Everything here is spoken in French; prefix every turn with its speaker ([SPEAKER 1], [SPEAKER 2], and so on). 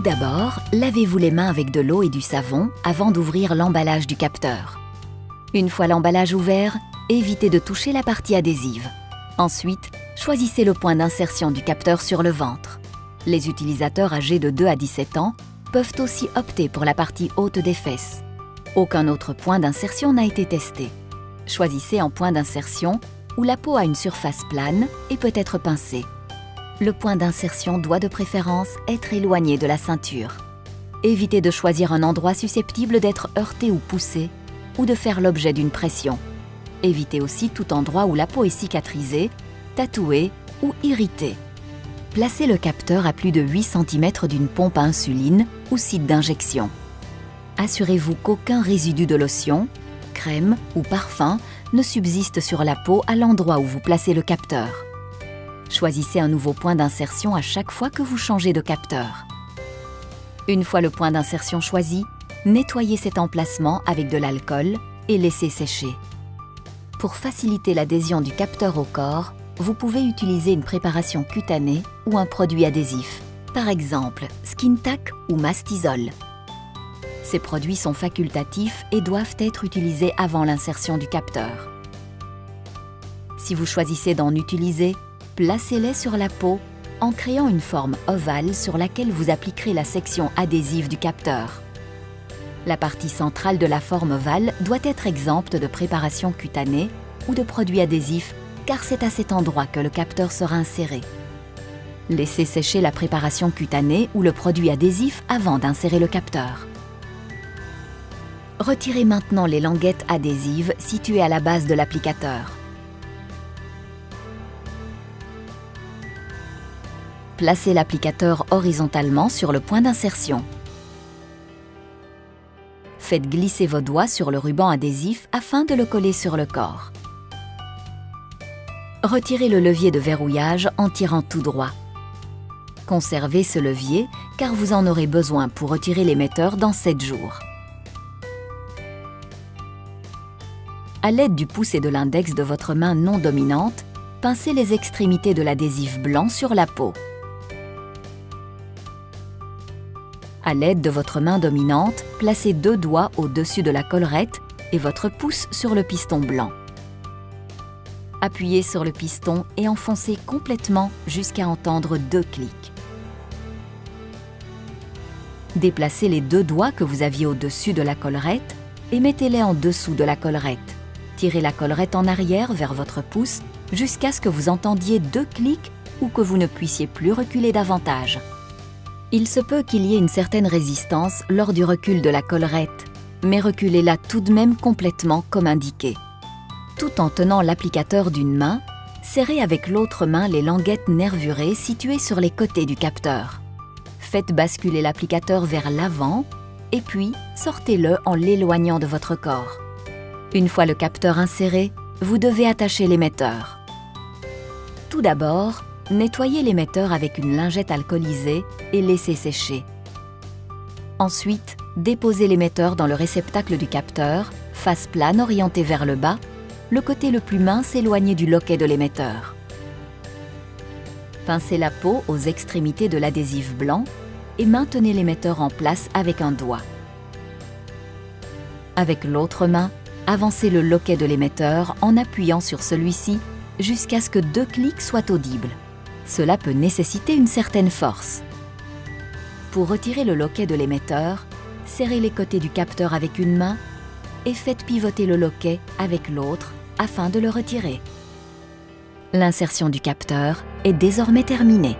[SPEAKER 1] d'abord, lavez-vous les mains avec de l'eau et du savon avant d'ouvrir l'emballage du capteur. Une fois l'emballage ouvert, évitez de toucher la partie adhésive. Ensuite, choisissez le point d'insertion du capteur sur le ventre. Les utilisateurs âgés de 2 à 17 ans peuvent aussi opter pour la partie haute des fesses. Aucun autre point d'insertion n'a été testé. Choisissez un point d'insertion où la peau a une surface plane et peut être pincée. Le point d'insertion doit de préférence être éloigné de la ceinture. Évitez de choisir un endroit susceptible d'être heurté ou poussé ou de faire l'objet d'une pression. Évitez aussi tout endroit où la peau est cicatrisée, tatouée ou irritée. Placez le capteur à plus de 8 cm d'une pompe à insuline ou site d'injection. Assurez-vous qu'aucun résidu de lotion, crème ou parfum ne subsiste sur la peau à l'endroit où vous placez le capteur. Choisissez un nouveau point d'insertion à chaque fois que vous changez de capteur. Une fois le point d'insertion choisi, nettoyez cet emplacement avec de l'alcool et laissez sécher. Pour faciliter l'adhésion du capteur au corps, vous pouvez utiliser une préparation cutanée ou un produit adhésif, par exemple Skin-Tac ou Mastizol. Ces produits sont facultatifs et doivent être utilisés avant l'insertion du capteur. Si vous choisissez d'en utiliser, placez-les sur la peau en créant une forme ovale sur laquelle vous appliquerez la section adhésive du capteur. La partie centrale de la forme ovale doit être exempte de préparation cutanée ou de produits adhésifs car c'est à cet endroit que le capteur sera inséré. Laissez sécher la préparation cutanée ou le produit adhésif avant d'insérer le capteur. Retirez maintenant les languettes adhésives situées à la base de l'applicateur. Placez l'applicateur horizontalement sur le point d'insertion. Faites glisser vos doigts sur le ruban adhésif afin de le coller sur le corps. Retirez le levier de verrouillage en tirant tout droit. Conservez ce levier car vous en aurez besoin pour retirer l'émetteur dans 7 jours. À l'aide du pouce et de l'index de votre main non dominante, pincez les extrémités de l'adhésif blanc sur la peau. À l'aide de votre main dominante, placez 2 doigts au-dessus de la collerette et votre pouce sur le piston blanc. Appuyez sur le piston et enfoncez complètement jusqu'à entendre 2 clics. Déplacez les 2 doigts que vous aviez au-dessus de la collerette et mettez-les en dessous de la collerette. Tirez la collerette en arrière vers votre pouce jusqu'à ce que vous entendiez 2 clics ou que vous ne puissiez plus reculer davantage. Il se peut qu'il y ait une certaine résistance lors du recul de la collerette, mais reculez-la tout de même complètement comme indiqué. Tout en tenant l'applicateur d'une main, serrez avec l'autre main les languettes nervurées situées sur les côtés du capteur. Faites basculer l'applicateur vers l'avant et puis sortez-le en l'éloignant de votre corps. Une fois le capteur inséré, vous devez attacher l'émetteur. Tout d'abord, nettoyez l'émetteur avec une lingette alcoolisée et laissez sécher. Ensuite, déposez l'émetteur dans le réceptacle du capteur, face plane orientée vers le bas, le côté le plus mince éloigné du loquet de l'émetteur. Pincez la peau aux extrémités de l'adhésif blanc et maintenez l'émetteur en place avec un doigt. Avec l'autre main, avancez le loquet de l'émetteur en appuyant sur celui-ci jusqu'à ce que 2 clics soient audibles. Cela peut nécessiter une certaine force. Pour retirer le loquet de l'émetteur, serrez les côtés du capteur avec une main et faites pivoter le loquet avec l'autre afin de le retirer. L'insertion du capteur est désormais terminée.